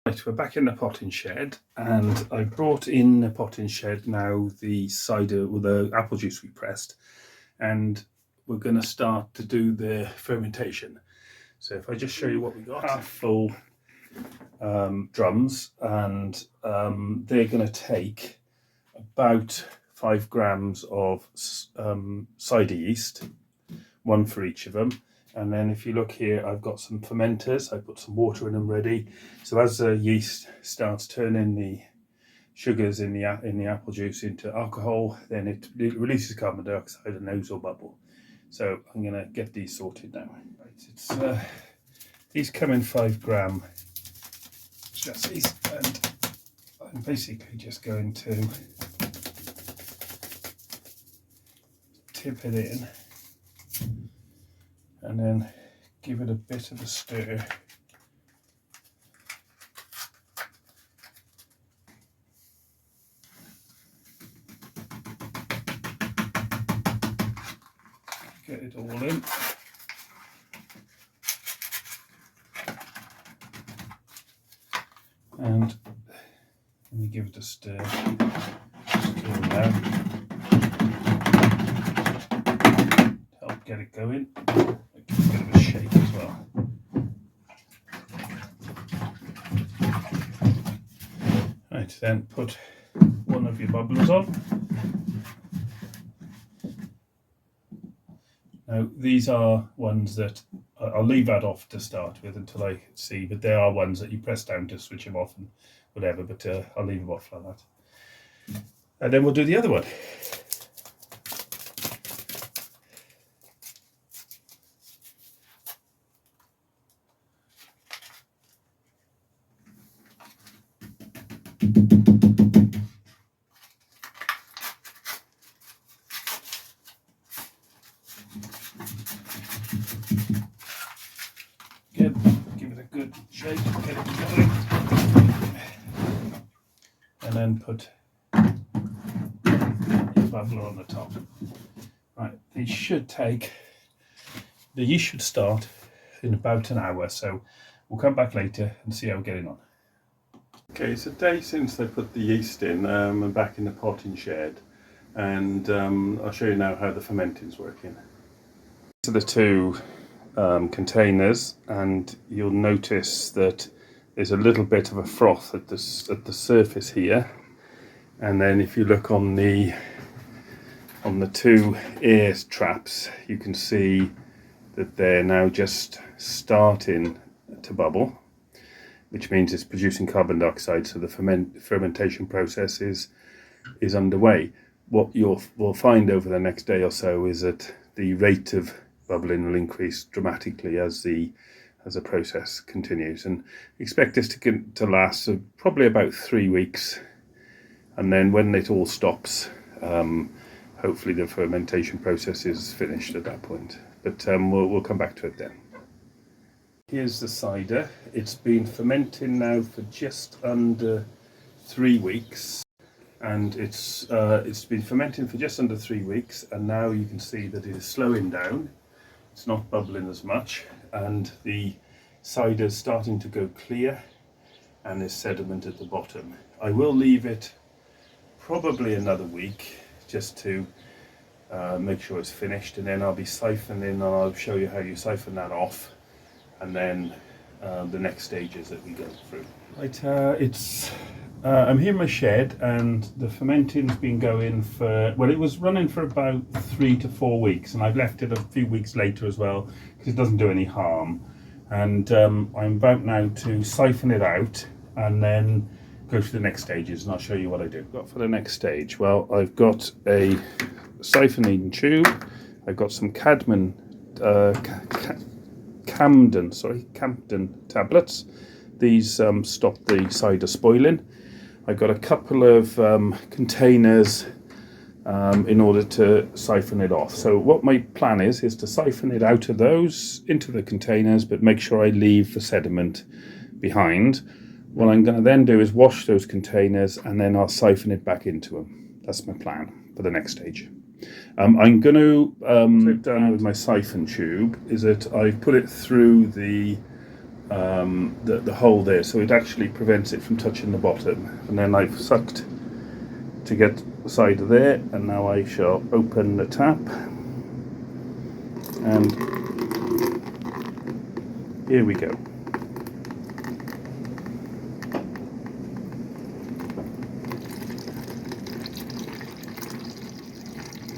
Right, we're back in the potting shed, and I brought in the potting shed now the cider with the apple juice we pressed, and we're going to start to do the fermentation. So if I just show you what we got, half full drums, and they're going to take about 5 grams of cider yeast, one for each of them. And then if you look here, I've got some fermenters. I put some water in them ready. So as the yeast starts turning the sugars in the apple juice into alcohol, then it releases carbon dioxide and those will bubble. So I'm going to get these sorted now. Right, these come in 5 gram chassis, and I'm basically just going to tip it in and then give it a bit of a stir. Get it all in. And let me give it a stir. Stir now. Help get it going. Give it a bit of a shake as well. Right, then put one of your bubblers on. Now these are ones that I'll leave that off to start with until I see, but there are ones that you press down to switch them off and whatever, but I'll leave them off like that. And then we'll do the other one. Good. Give it a good shake, get it going, and then put your bubbler on the top. Right, these should take, the yeast should start in about an hour, so we'll come back later and see how we're getting on. Okay, it's a day since I put the yeast in. I'm back in the potting shed, and I'll show you now how the fermenting's working. So the two containers, and you'll notice that there's a little bit of a froth at the surface here, and then if you look on the two air traps, you can see that they're now just starting to bubble, which means it's producing carbon dioxide, so the fermentation process is underway. What we'll find over the next day or so is that the rate of bubbling will increase dramatically as the process continues, and expect this to last probably about 3 weeks, and then when it all stops, hopefully the fermentation process is finished at that point, but we'll come back to it then. Here's the cider. It's been fermenting now for just under 3 weeks, and it's been fermenting for just under 3 weeks, and now you can see that it is slowing down. It's not bubbling as much, and the cider is starting to go clear, and there's sediment at the bottom. I will leave it probably another week just to make sure it's finished, and then I'll be siphoning, and I'll show you how you siphon that off, and then the next stages that we go through. Right, I'm here in my shed, and the fermenting's been going for, well, it was running for about 3 to 4 weeks, and I've left it a few weeks later as well because it doesn't do any harm. And I'm about now to siphon it out and then go through the next stages, and I'll show you what I do. Got for the next stage? Well, I've got a siphoning tube. I've got some Camden tablets. These stop the cider spoiling. I've got a couple of containers in order to siphon it off. So what my plan is to siphon it out of those into the containers, but make sure I leave the sediment behind. What I'm going to then do is wash those containers, and then I'll siphon it back into them. That's my plan for the next stage. I'm going to, what I've done with my siphon tube is that I've put it through the the hole there, so it actually prevents it from touching the bottom. And then I've sucked to get the cider there, and now I shall open the tap, and here we go.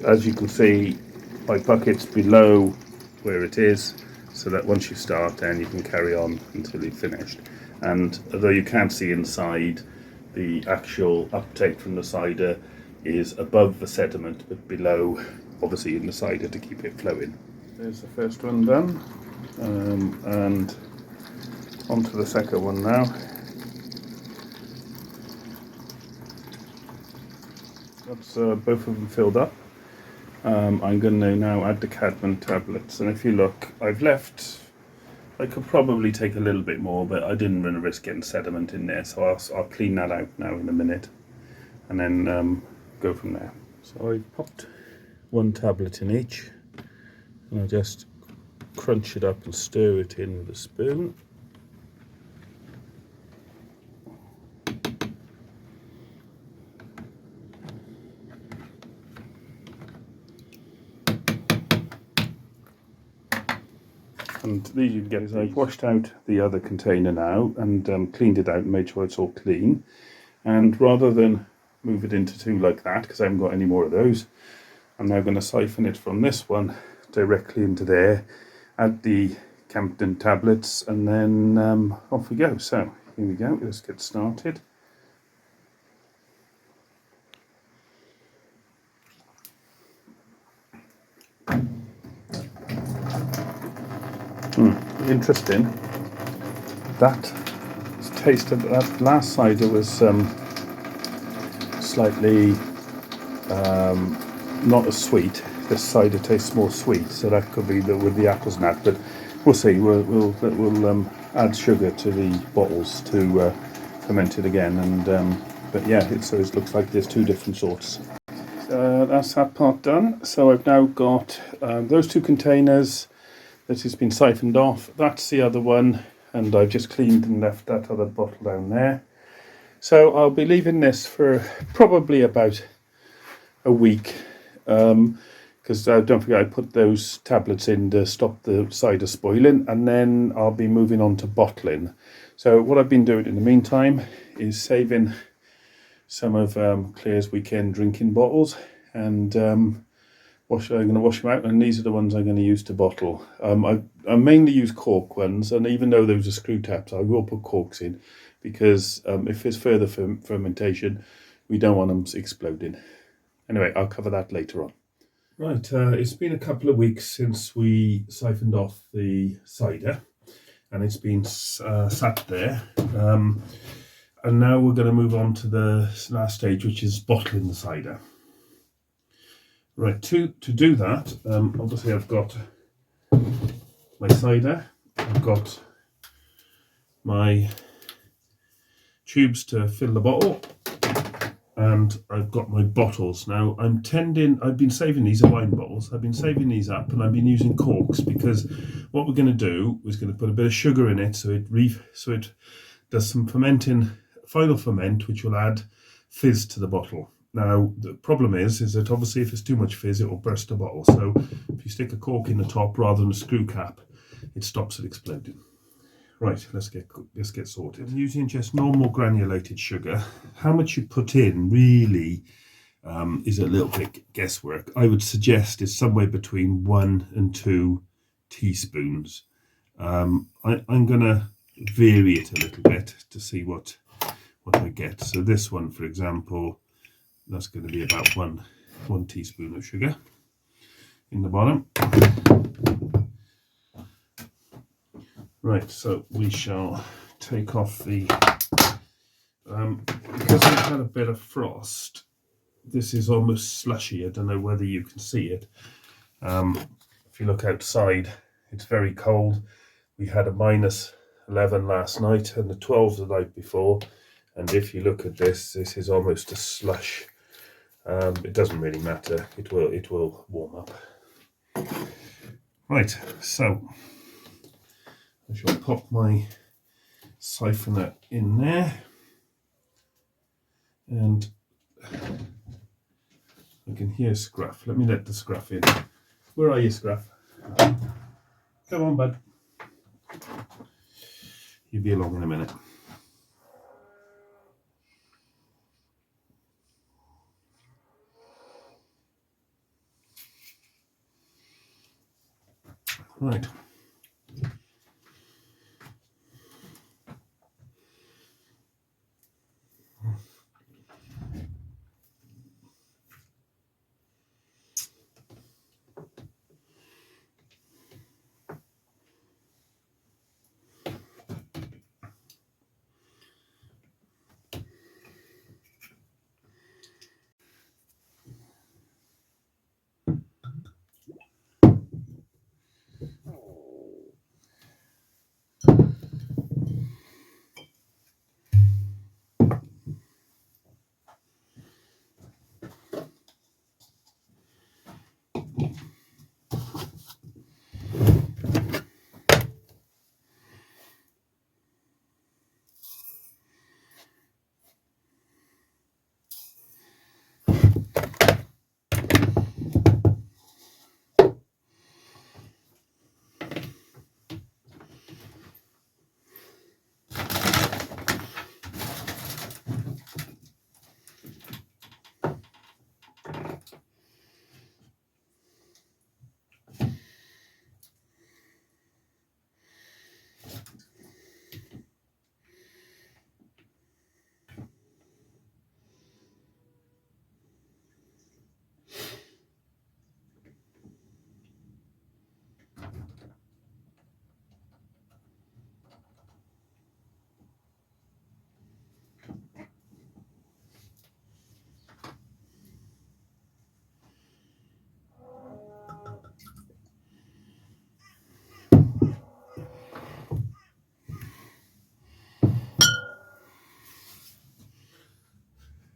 As you can see, my bucket's below where it is, so that once you start, then you can carry on until you've finished. And although you can't see inside, the actual uptake from the cider is above the sediment, but below, obviously, in the cider to keep it flowing. There's the first one done, and on to the second one now. That's both of them filled up. I'm going to now add the cadmium tablets, and if you look, I've left, I could probably take a little bit more, but I didn't run a risk getting sediment in there, so I'll clean that out now in a minute, and then go from there. So I've popped one tablet in each, and I just crunch it up and stir it in with a spoon. And these you can get is I've washed out the other container now and cleaned it out and made sure it's all clean. And rather than move it into two like that, because I haven't got any more of those, I'm now going to siphon it from this one directly into there, add the Campden tablets, and then off we go. So here we go, let's get started. Interesting. That taste of that last cider was slightly not as sweet. This cider tastes more sweet, so that could be with the apples and that. But we'll see. We'll add sugar to the bottles to ferment it again. And but yeah, so it looks like there's two different sorts. That's that part done. So I've now got those two containers that has been siphoned off. That's the other one, and I've just cleaned and left that other bottle down there. So I'll be leaving this for probably about a week, because don't forget I put those tablets in to stop the cider spoiling, and then I'll be moving on to bottling. So what I've been doing in the meantime is saving some of Claire's weekend drinking bottles, and I'm going to wash them out, and these are the ones I'm going to use to bottle. I mainly use cork ones, and even though those are screw taps, I will put corks in, because if there's further fermentation, we don't want them exploding. Anyway, I'll cover that later on. Right, it's been a couple of weeks since we siphoned off the cider, and it's been sat there. And now we're going to move on to the last stage, which is bottling the cider. Right, to do that, obviously I've got my cider, I've got my tubes to fill the bottle, and I've got my bottles. Now I've been saving these, are wine bottles, I've been saving these up, and I've been using corks, because what we're going to do is going to put a bit of sugar in it, so it does some fermenting, final ferment, which will add fizz to the bottle. Now, the problem is that obviously if there's too much fizz, it will burst the bottle. So if you stick a cork in the top rather than a screw cap, it stops it exploding. Right, let's get sorted. I'm using just normal granulated sugar. How much you put in really is a little bit guesswork. I would suggest it's somewhere between 1 and 2 teaspoons. I'm going to vary it a little bit to see what I get. So this one, for example, that's going to be about one teaspoon of sugar in the bottom. Right, so we shall take off the, because we've had a bit of frost, this is almost slushy. I don't know whether you can see it. If you look outside, it's very cold. We had a -11 last night and the 12 the night before. And if you look at this is almost a slush. It doesn't really matter. It will warm up. Right, so I shall pop my siphon that in there, and I can hear Scruff. Let me let the Scruff in. Where are you, Scruff? Come on, bud. You'll be along in a minute. Right.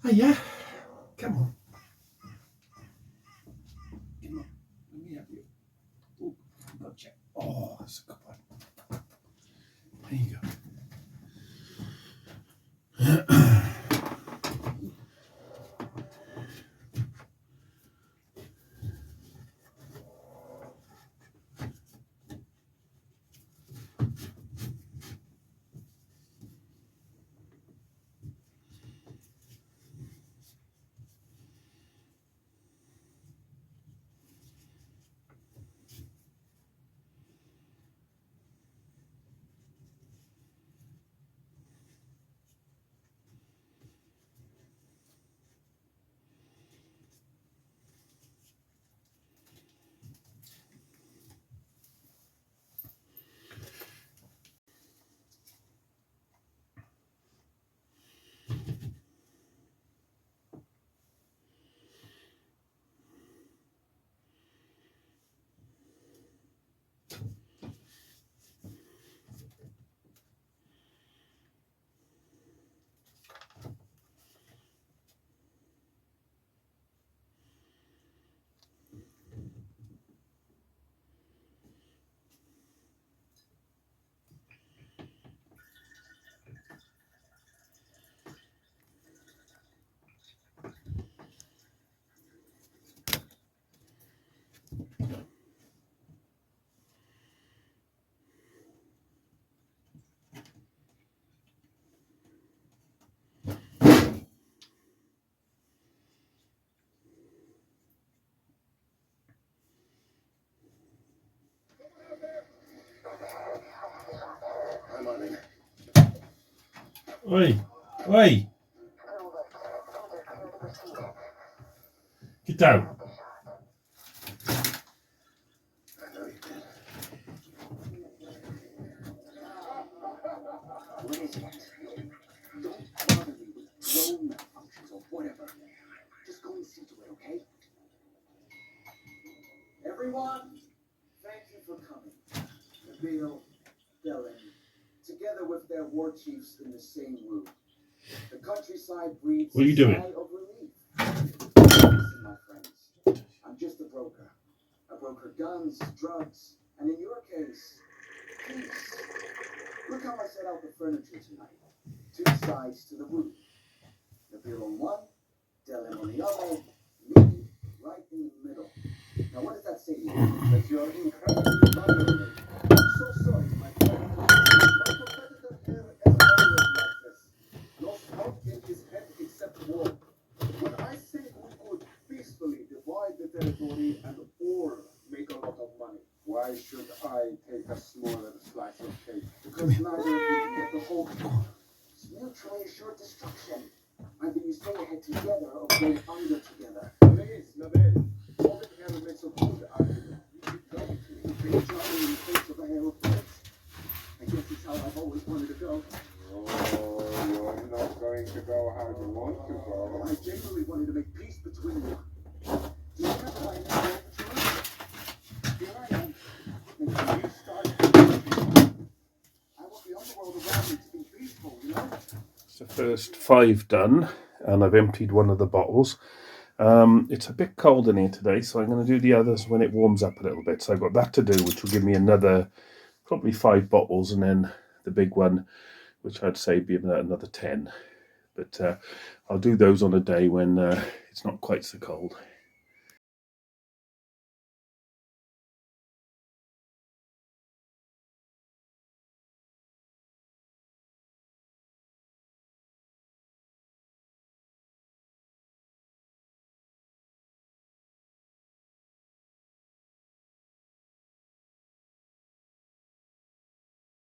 Oh yeah, come on. Come on, let me have you. Oh, gotcha. Oh, that's a good one. There you go. Oi, oi! Get down. What is it? Don't bother me with drone malfunctions or whatever. Just go and see to it, okay? Everyone, thank you for coming. Nabil, Dylan, together with their war chiefs in the same room. The countryside breathes What are you doing? a sigh of relief. Listen, my friends, I'm just a broker. I broker guns, drugs, and in your case, peace. Look how I set out the furniture tonight. 2 sides to the roof. Nabil on one, Dylan on the other, me right in the middle. Now what does that say to you? That you're incredibly vulnerable. I'm so sorry, my friend. My competitor here is always like this. No smoke in his head except war. When I say we could peacefully divide the territory and all make a lot of money, why should I take a smaller slice of cake? Because neither of you can get the whole cake. It's mutually assured destruction. Either you stay ahead together or go under together. Please, Nabil. All the camera makes a good argument. You should go to the big job in the face of a aeroplane. I guess it's how I've always wanted to go. Oh, you're not going to go how you want to go. Well, I genuinely wanted to make peace between you. Do you remember my name? Here I am. Making you start. I want the underworld around me to be peaceful, you know? It's the first 5 done, and I've emptied one of the bottles. It's a bit cold in here today, so I'm going to do the others when it warms up a little bit. So I've got that to do, which will give me another probably 5 bottles, and then the big one, which I'd say be about another 10. But I'll do those on a day when it's not quite so cold.